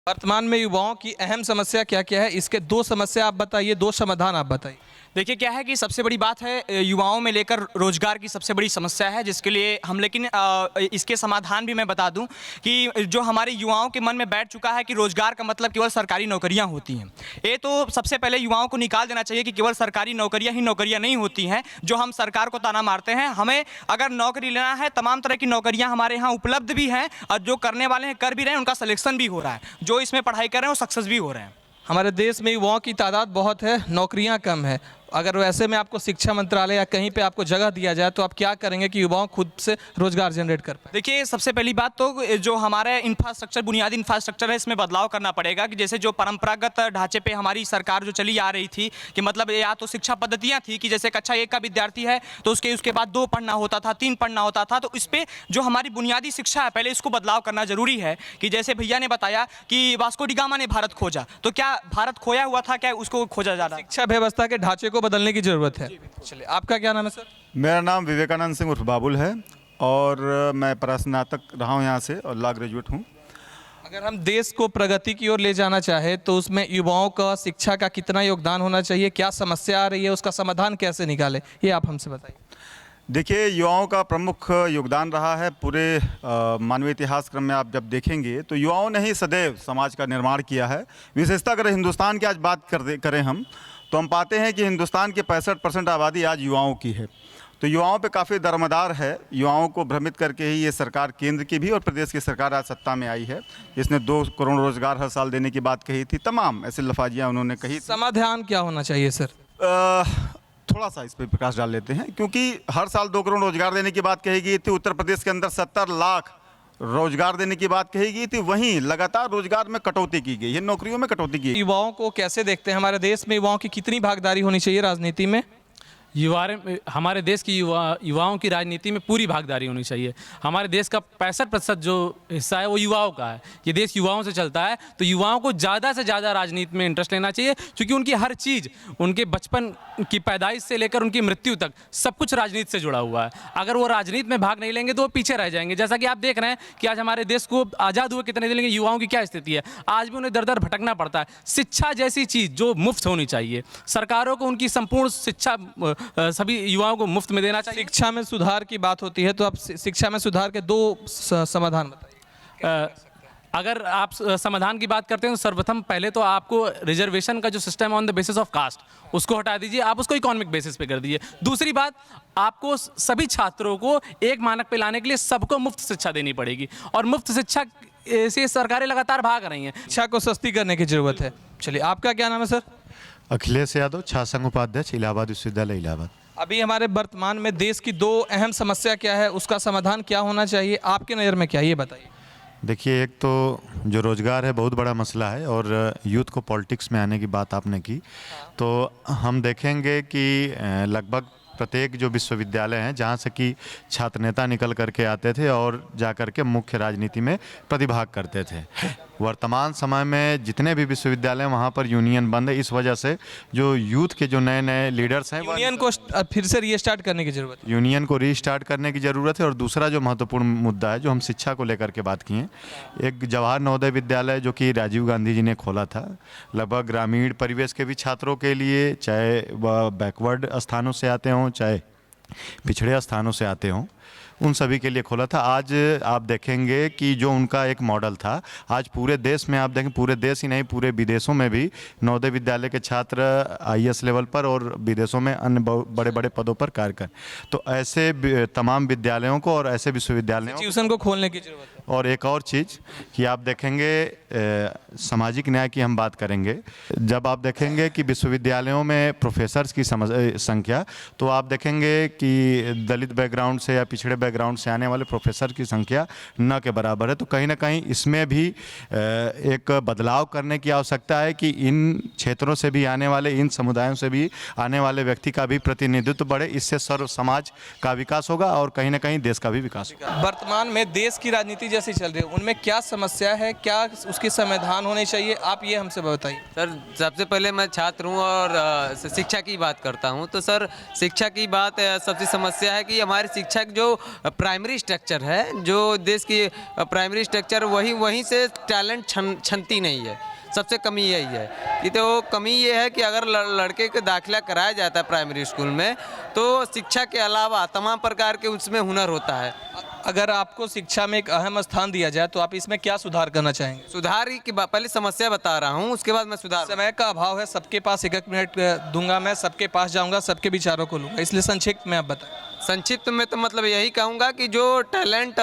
वर्तमान में युवाओं की अहम समस्या क्या-क्या है? इसके 2 समस्या आप बताइए, 2 समाधान आप बताइए। देखिए क्या है कि सबसे बड़ी बात है युवाओं में लेकर रोजगार की सबसे बड़ी समस्या है जिसके लिए हम लेकिन इसके समाधान भी मैं बता दूं कि जो हमारे युवाओं के मन में बैठ चुका है कि रोजगार का मतलब केवल सरकारी नौकरियां होती हैं। ये तो सबसे पहले युवाओं को निकाल देना चाहिए कि केवल सरकारी नौकरियां ही नौकरियां नहीं होती हैं जो हम सरकार को ताना मारते हैं। हमें अगर नौकरी लेना है तमाम तरह की नौकरियां हमारे यहाँ उपलब्ध भी हैं और जो करने वाले हैं कर भी रहे हैं, उनका सिलेक्शन भी हो रहा है। जो इसमें पढ़ाई कर रहे हैं वो सक्सेस भी हो रहे हैं। हमारे देश में युवाओं की तादाद बहुत है, नौकरियां कम है। अगर वैसे में आपको शिक्षा मंत्रालय या कहीं पे आपको जगह दिया जाए तो आप क्या करेंगे कि युवाओं खुद से रोजगार जनरेट कर पाए? देखिए सबसे पहली बात तो जो हमारे इंफ्रास्ट्रक्चर बुनियादी इंफ्रास्ट्रक्चर है इसमें बदलाव करना पड़ेगा कि जैसे जो परंपरागत ढांचे पे हमारी सरकार जो चली आ रही थी कि मतलब या तो शिक्षा पद्धतियां थी कि जैसे कक्षा 1 का विद्यार्थी है तो उसके बाद 2 पढ़ना होता था, 3 पढ़ना होता था। तो इस पर जो हमारी बुनियादी शिक्षा है पहले इसको बदलाव करना जरूरी है कि जैसे भैया ने बताया कि वास्को डी गामा ने भारत खोजा, तो क्या भारत खोया हुआ था, क्या उसको खोजा जा रहा है? शिक्षा व्यवस्था के ढांचे को बदलने की जरूरत है। चलिए, आपका क्या नाम है सर? मेरा नाम विवेकानंद सिंह उर्फ बाबुल है और मैं परास्नातक रहा हूँ यहाँ से और लॉ ग्रेजुएट हूँ। अगर हम देश को प्रगति की ओर ले जाना चाहे तो उसमें युवाओं का शिक्षा का कितना योगदान होना चाहिए? क्या समस्या आ रही है, उसका समाधान कैसे निकाले, ये आप हमसे बताइए। देखिए, युवाओं का प्रमुख योगदान रहा है पूरे मानवीय इतिहास क्रम में। आप जब देखेंगे तो युवाओं ने ही सदैव समाज का निर्माण किया है। विशेषतः अगर हिंदुस्तान की आज बात करें हम, तो हम पाते हैं कि हिंदुस्तान की 65% आबादी आज युवाओं की है। तो युवाओं पे काफ़ी दरमदार है। युवाओं को भ्रमित करके ही ये सरकार, केंद्र की भी और प्रदेश की सरकार आज सत्ता में आई है। इसने 2 करोड़ रोजगार हर साल देने की बात कही थी। तमाम ऐसे लफाजियाँ उन्होंने कही। समाधान क्या होना चाहिए सर? थोड़ा सा इस पर प्रकाश डाल लेते हैं, क्योंकि हर साल 2 करोड़ रोजगार देने की बात कही गई थी। उत्तर प्रदेश के अंदर 70 लाख रोजगार देने की बात कही गई थी। वहीं लगातार रोजगार में कटौती की गई है, नौकरियों में कटौती की गई। युवाओं को कैसे देखते हैं? हमारे देश में युवाओं की कितनी भागीदारी होनी चाहिए राजनीति में? हमारे देश की युवाओं की राजनीति में पूरी भागीदारी होनी चाहिए। हमारे देश का 65% जो हिस्सा है वो युवाओं का है। ये देश युवाओं से चलता है, तो युवाओं को ज़्यादा से ज़्यादा राजनीति में इंटरेस्ट लेना चाहिए, क्योंकि उनकी हर चीज़, उनके बचपन की पैदाइश से लेकर उनकी मृत्यु तक सब कुछ राजनीति से जुड़ा हुआ है। अगर वो राजनीति में भाग नहीं लेंगे तो वो पीछे रह जाएंगे। जैसा कि आप देख रहे हैं कि आज हमारे देश को आज़ाद हुए कितने दिन, लेकिन युवाओं की क्या स्थिति है, आज भी उन्हें दर दर भटकना पड़ता है। शिक्षा जैसी चीज़ जो मुफ्त होनी चाहिए, सरकारों को उनकी संपूर्ण शिक्षा सभी युवाओं को मुफ्त में देना चाहिए। शिक्षा में सुधार की बात होती है तो आप शिक्षा में सुधार के 2 समाधान बताइए। अगर आप समाधान की बात करते हैं तो सर्वप्रथम पहले तो आपको रिजर्वेशन का जो सिस्टम है on the basis of caste, उसको हटा दीजिए, आप उसको इकोनॉमिक बेसिस पे कर दीजिए। दूसरी बात, आपको सभी छात्रों को एक मानक पे लाने के लिए सबको मुफ्त शिक्षा देनी पड़ेगी, और मुफ्त शिक्षा से सरकारें लगातार भाग रही हैं। शिक्षा को सस्ती करने की जरूरत है। चलिए, आपका क्या नाम है सर? अखिलेश यादव, छात्र संघ उपाध्यक्ष, इलाहाबाद विश्वविद्यालय इलाहाबाद। अभी हमारे वर्तमान में देश की 2 अहम समस्या क्या है, उसका समाधान क्या होना चाहिए आपके नज़र में, क्या ये बताइए। देखिए, एक तो जो रोज़गार है बहुत बड़ा मसला है, और यूथ को पॉलिटिक्स में आने की बात आपने की, तो हम देखेंगे कि लगभग प्रत्येक जो विश्वविद्यालय हैं जहाँ से कि छात्र नेता निकल करके आते थे और जा कर के मुख्य राजनीति में प्रतिभाग करते थे। वर्तमान समय में जितने भी विश्वविद्यालय हैं वहाँ पर यूनियन बंद है। इस वजह से जो यूथ के जो नए नए लीडर्स हैं, यूनियन को फिर से रीस्टार्ट करने की जरूरत है। यूनियन को रीस्टार्ट करने की ज़रूरत है। और दूसरा जो महत्वपूर्ण मुद्दा है, जो हम शिक्षा को लेकर के बात किए, एक जवाहर नवोदय विद्यालय जो कि राजीव गांधी जी ने खोला था, लगभग ग्रामीण परिवेश के भी छात्रों के लिए, चाहे वह बैकवर्ड स्थानों से आते हों चाहे पिछड़े स्थानों से आते हों, उन सभी के लिए खोला था। आज आप देखेंगे कि जो उनका एक मॉडल था, आज पूरे देश में आप देखें, पूरे देश ही नहीं पूरे विदेशों में भी नवोदय विद्यालय के छात्र आईएएस लेवल पर और विदेशों में अन्य बड़े बड़े पदों पर कार्य कर। तो ऐसे तमाम विद्यालयों को और ऐसे विश्वविद्यालयों ट्यूशन को खोलने की जरूरत है। और एक और चीज़ कि आप देखेंगे, सामाजिक न्याय की हम बात करेंगे, जब आप देखेंगे कि विश्वविद्यालयों में प्रोफेसर्स की संख्या, तो आप देखेंगे कि दलित बैकग्राउंड से या पिछड़े बैकग्राउंड से आने वाले प्रोफेसर की संख्या न के बराबर है। तो कहीं ना कहीं इसमें भी एक बदलाव करने की आवश्यकता है कि इन क्षेत्रों से भी आने वाले, इन समुदायों से भी आने वाले व्यक्ति का भी प्रतिनिधित्व बढ़े। इससे सर्व समाज का विकास होगा और कहीं ना कहीं देश का भी विकास होगा। वर्तमान में देश की राजनीति जैसी चल रही है, उनमें क्या समस्या है, क्या उसके समाधान होने चाहिए, आप ये हमसे बताइए। सर, सबसे पहले मैं छात्र हूँ और शिक्षा की बात करता हूँ। तो सर, शिक्षा की बात सबसे समस्या है कि हमारे शिक्षक जो प्राइमरी स्ट्रक्चर है, जो देश की प्राइमरी स्ट्रक्चर वहीं से टैलेंट छनती नहीं है। सबसे कमी यही है कि तो कमी ये है कि अगर लड़के का दाखिला कराया जाता है प्राइमरी स्कूल में तो शिक्षा के अलावा तमाम प्रकार के उसमें हुनर होता है। अगर आपको शिक्षा में एक अहम स्थान दिया जाए तो आप इसमें क्या सुधार करना चाहेंगे? सुधार की पहले समस्या बता रहा हूँ, उसके बाद मैं सुधार। समय का अभाव है, सबके पास एक मिनट दूंगा, मैं सबके पास जाऊंगा, सबके विचारों को लूंगा, इसलिए संक्षिप्त में आप बताएं। संक्षिप्त में तो मतलब यही कहूँगा कि जो टैलेंट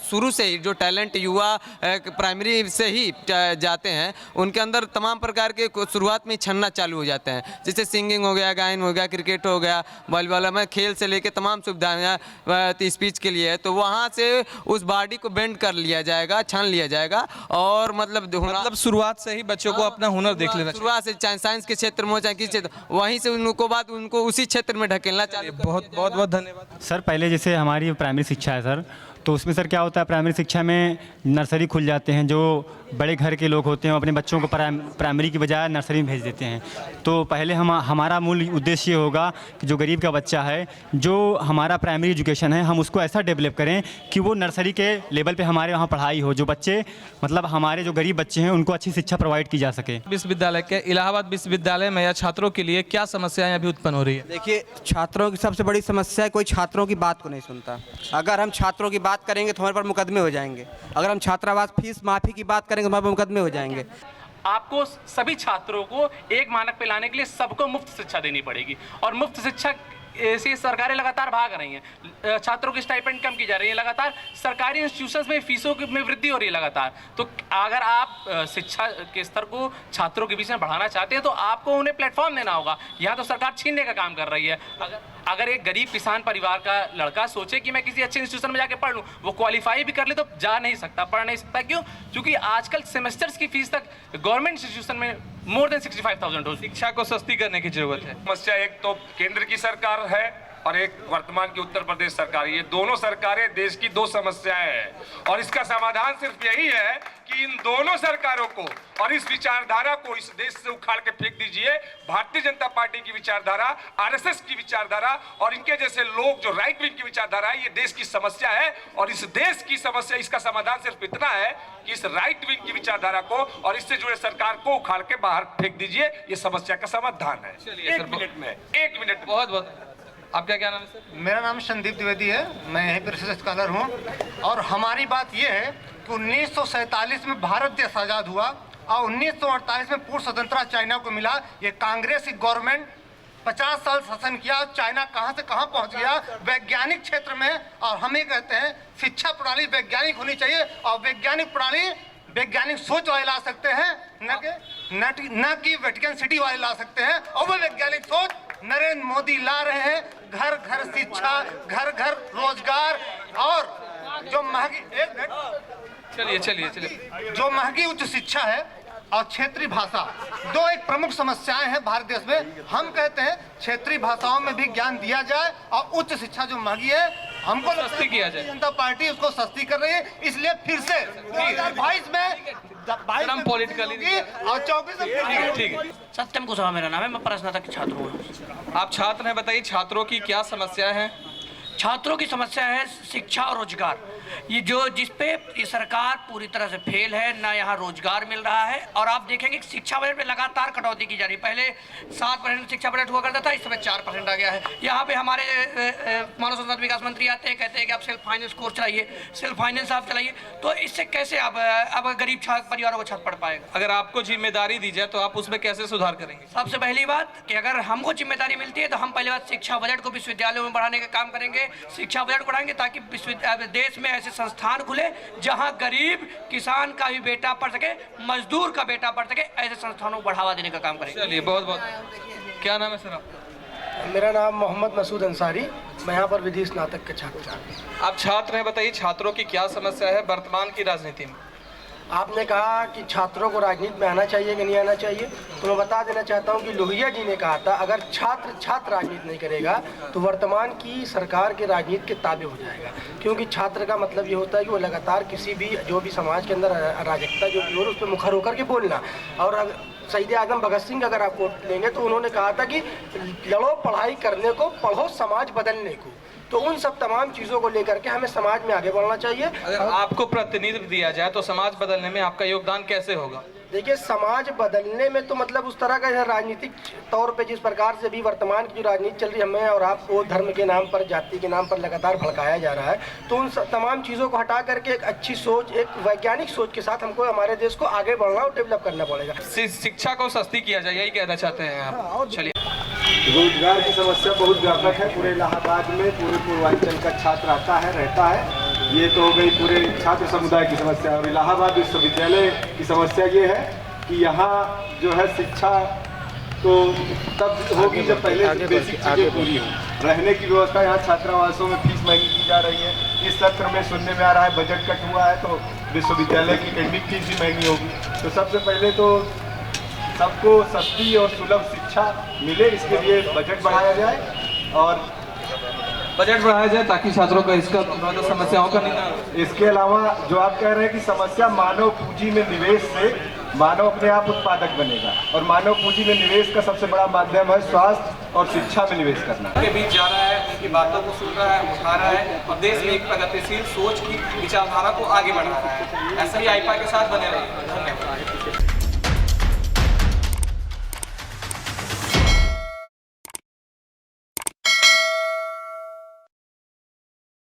शुरू से ही जो टैलेंट युवा प्राइमरी से ही जाते हैं उनके अंदर तमाम प्रकार के शुरुआत में छनना चालू हो जाते हैं, जैसे सिंगिंग हो गया, गायन हो गया, क्रिकेट हो गया, वॉलीबॉल में खेल से लेके तमाम सुविधाएं स्पीच के लिए है। तो वहाँ से उस बॉडी को बेंड कर लिया जाएगा, छान लिया जाएगा और मतलब शुरुआत से ही बच्चों को अपना हुनर देख लेना चाहिए। शुरुआत से चाहे साइंस के क्षेत्र में हो चाहे किसी क्षेत्र, वहीं से उनको बाद उनको उसी क्षेत्र में ढकेलना चाहिए। बहुत बहुत बहुत धन्यवाद सर। पहले जैसे हमारी प्राइमरी शिक्षा है सर, तो उसमें सर क्या होता है, प्राइमरी शिक्षा में नर्सरी खुल जाते हैं, जो बड़े घर के लोग होते हैं अपने बच्चों को प्राइमरी की बजाय नर्सरी में भेज देते हैं। तो पहले हमारा मूल उद्देश्य ये होगा कि जो गरीब का बच्चा है, जो हमारा प्राइमरी एजुकेशन है, हम उसको ऐसा डेवलप करें कि वो नर्सरी के लेवल पे हमारे वहाँ पढ़ाई हो, जो बच्चे मतलब हमारे जो गरीब बच्चे हैं उनको अच्छी शिक्षा प्रोवाइड की जा सके। विश्वविद्यालय के इलाहाबाद विश्वविद्यालय में या छात्रों के लिए क्या समस्याएं अभी उत्पन्न हो रही है? देखिए, छात्रों की सबसे बड़ी समस्या है कोई छात्रों की बात को नहीं सुनता। अगर हम छात्रों की बात करेंगे तो हमारे पर मुकदमे हो जाएंगे, अगर हम छात्रावास फीस माफ़ी की बात करेंगे तो हमारे पर मुकदमे हो जाएंगे। आपको सभी छात्रों को एक मानक पे लाने के लिए सबको मुफ्त शिक्षा देनी पड़ेगी, और मुफ्त शिक्षा ऐसी सरकारें लगातार भाग रही हैं, छात्रों की स्टाइपेंड कम की जा रही है, लगातार सरकारी इंस्टीट्यूशंस में फीसों में वृद्धि हो रही है लगातार। तो अगर आप शिक्षा के स्तर को छात्रों के बीच में बढ़ाना चाहते हैं तो आपको उन्हें प्लेटफॉर्म देना होगा। यहाँ तो सरकार छीनने का काम कर रही है। अगर एक गरीब किसान परिवार का लड़का सोचे कि मैं किसी अच्छे इंस्टीट्यूशन में जाके पढ़ लूँ, वो क्वालिफाई भी कर ले तो जा नहीं सकता, पढ़ नहीं सकता। क्यों? क्योंकि आजकल सेमेस्टर्स की फीस तक गवर्नमेंट इंस्टीट्यूशन में मोर देन 65,000 हो। शिक्षा को सस्ती करने की जरूरत है। समस्या एक तो केंद्र की सरकार है और एक वर्तमान की उत्तर प्रदेश सरकार, ये दोनों सरकारें देश की दो समस्याएं हैं और इसका समाधान सिर्फ यही है कि इन दोनों सरकारों को और इस विचारधारा को इस देश से उखाड़ के फेंक दीजिए। भारतीय जनता पार्टी की विचारधारा, आरएसएस की विचारधारा और इनके जैसे लोग जो राइट विंग की विचारधारा है, ये देश की समस्या है और इस देश की समस्या, इसका समाधान सिर्फ इतना है कि इस राइट विंग की विचारधारा को और इससे जुड़े सरकार को उखाड़ के बाहर फेंक दीजिए। ये समस्या का समाधान है। एक मिनट बहुत बहुत। आपका क्या नाम है सर? मेरा नाम संदीप द्विवेदी है, मैं यहीं पर रिसर्च स्कॉलर हूँ। और हमारी बात यह है कि 1947 में भारत देश आज़ाद हुआ और 1948 में पूर्ण स्वतंत्रता चाइना को मिला। ये कांग्रेस की गवर्नमेंट 50 साल शासन किया, चाइना कहाँ से कहाँ पहुँच गया वैज्ञानिक क्षेत्र में। और हम ये कहते हैं शिक्षा प्रणाली वैज्ञानिक होनी चाहिए और वैज्ञानिक प्रणाली वैज्ञानिक सोच वाले ला सकते हैं, न कि वेटिकन सिटी वाले ला सकते हैं। और वो वैज्ञानिक सोच नरेंद्र मोदी ला रहे हैं। घर घर शिक्षा, घर घर रोजगार और जो महंगी चलिए जो महंगी उच्च शिक्षा है और क्षेत्रीय भाषा, दो एक प्रमुख समस्याएं हैं भारत देश में। हम कहते हैं क्षेत्रीय भाषाओं में भी ज्ञान दिया जाए और उच्च शिक्षा जो महंगी है हमको सस्ती किया जाए। जनता पार्टी उसको सस्ती कर रही है, इसलिए फिर से 2022 में पॉलिटिकली और 24 में ठीक है। सत्यम कुशवाहा मेरा नाम है, मैं प्रश्नोत्तर के छात्र हूँ। आप छात्र हैं, बताइए छात्रों की क्या समस्या है? छात्रों की समस्या है शिक्षा और रोजगार। ये जिस पे ये सरकार पूरी तरह से फेल है, ना यहाँ रोजगार मिल रहा है। और आप देखेंगे कि शिक्षा बजट में लगातार कटौती की जा रही है। पहले 7% शिक्षा बजट हुआ करता था, इस समय 4% आ गया है। यहाँ पे हमारे मानव संसाधन विकास मंत्री आते हैं, कहते हैं कि आप सेल्फ फाइनेंस कोर्स चलाइए, सेल्फ फाइनेंस आप चलाइए। तो इससे कैसे अब गरीब परिवारों को छत पड़ पाएगा? अगर आपको जिम्मेदारी दी जाए तो आप उसमें कैसे सुधार करेंगे? सबसे पहली बात कि अगर हमको जिम्मेदारी मिलती है तो हम पहली बात शिक्षा बजट को विश्वविद्यालयों में बढ़ाने का काम करेंगे। शिक्षा बजट बढ़ाएंगे ताकि देश में ऐसे संस्थान खुले जहां गरीब किसान का भी बेटा पढ़ सके, मजदूर का बेटा पढ़ सके। ऐसे संस्थानों को बढ़ावा देने का काम करेंगे। चलिए बहुत बहुत। क्या नाम है सर आपका? मेरा नाम मोहम्मद मसूद अंसारी, मैं यहाँ पर विधि स्नातक के छात्र हूँ। आप छात्र हैं, बताइए छात्रों की क्या समस्या है वर्तमान की राजनीति में? आपने कहा कि छात्रों को राजनीति में आना चाहिए कि नहीं आना चाहिए, तो मैं बता देना चाहता हूं कि लोहिया जी ने कहा था अगर छात्र राजनीति नहीं करेगा तो वर्तमान की सरकार के राजनीति के ताबे हो जाएगा। क्योंकि छात्र का मतलब ये होता है कि वो लगातार किसी भी जो भी समाज के अंदर अराजकता जो भी हो उस पर मुखर होकर के बोलना। और शहीद आजम भगत सिंह अगर आप कोट लेंगे तो उन्होंने कहा था कि लड़ो पढ़ाई करने को, पढ़ो समाज बदलने को। तो उन सब तमाम चीज़ों को लेकर के हमें समाज में आगे बढ़ना चाहिए। अगर आपको प्रतिनिधित्व दिया जाए तो समाज बदलने में आपका योगदान कैसे होगा? देखिए, समाज बदलने में तो मतलब उस तरह का राजनीतिक तौर पे जिस प्रकार से भी वर्तमान की जो राजनीति चल रही है, हमें और आपको धर्म के नाम पर, जाति के नाम पर लगातार भड़काया जा रहा है, तो उन तमाम चीज़ों को हटा करके एक अच्छी सोच, एक वैज्ञानिक सोच के साथ हमको हमारे देश को आगे बढ़ना और डेवलप करना पड़ेगा। शिक्षा को सस्ती किया जाए, यही कहना चाहते हैं आप? चलिए। रोजगार की समस्या बहुत व्यापक है। पूरे इलाहाबाद में पूरे पूर्वांचल का छात्र आता है, रहता है। ये तो हो गई पूरे छात्र समुदाय की समस्या। और इलाहाबाद विश्वविद्यालय की समस्या ये है कि यहाँ जो है शिक्षा तो तब होगी जब पहले बेसिक चीज़ें पूरी हो। रहने की व्यवस्था, यहाँ छात्रावासों में फीस महंगी की जा रही है। इस सत्र में सुनने में आ रहा है बजट कट हुआ है तो विश्वविद्यालय की एकेडमिक फीस भी महंगी होगी। तो सबसे पहले तो सबको सस्ती और सुलभ शिक्षा मिले, इसके लिए बजट बढ़ाया जाए और बजट बढ़ाया जाए ताकि छात्रों को इसका समस्याओं का निदान। इसके अलावा जो आप कह रहे हैं कि समस्या मानव पूंजी में निवेश से मानव अपने आप उत्पादक बनेगा, और मानव पूंजी में निवेश का सबसे बड़ा माध्यम है स्वास्थ्य और शिक्षा में निवेश करना। के बीच जा रहा है, उनकी बातों को सुन रहा है, उठा रहा है और देश में एक प्रगतिशील सोच की विचारधारा को आगे बढ़ा रहा है। ऐसा ही आईपा के साथ बने रहिए। धन्यवाद।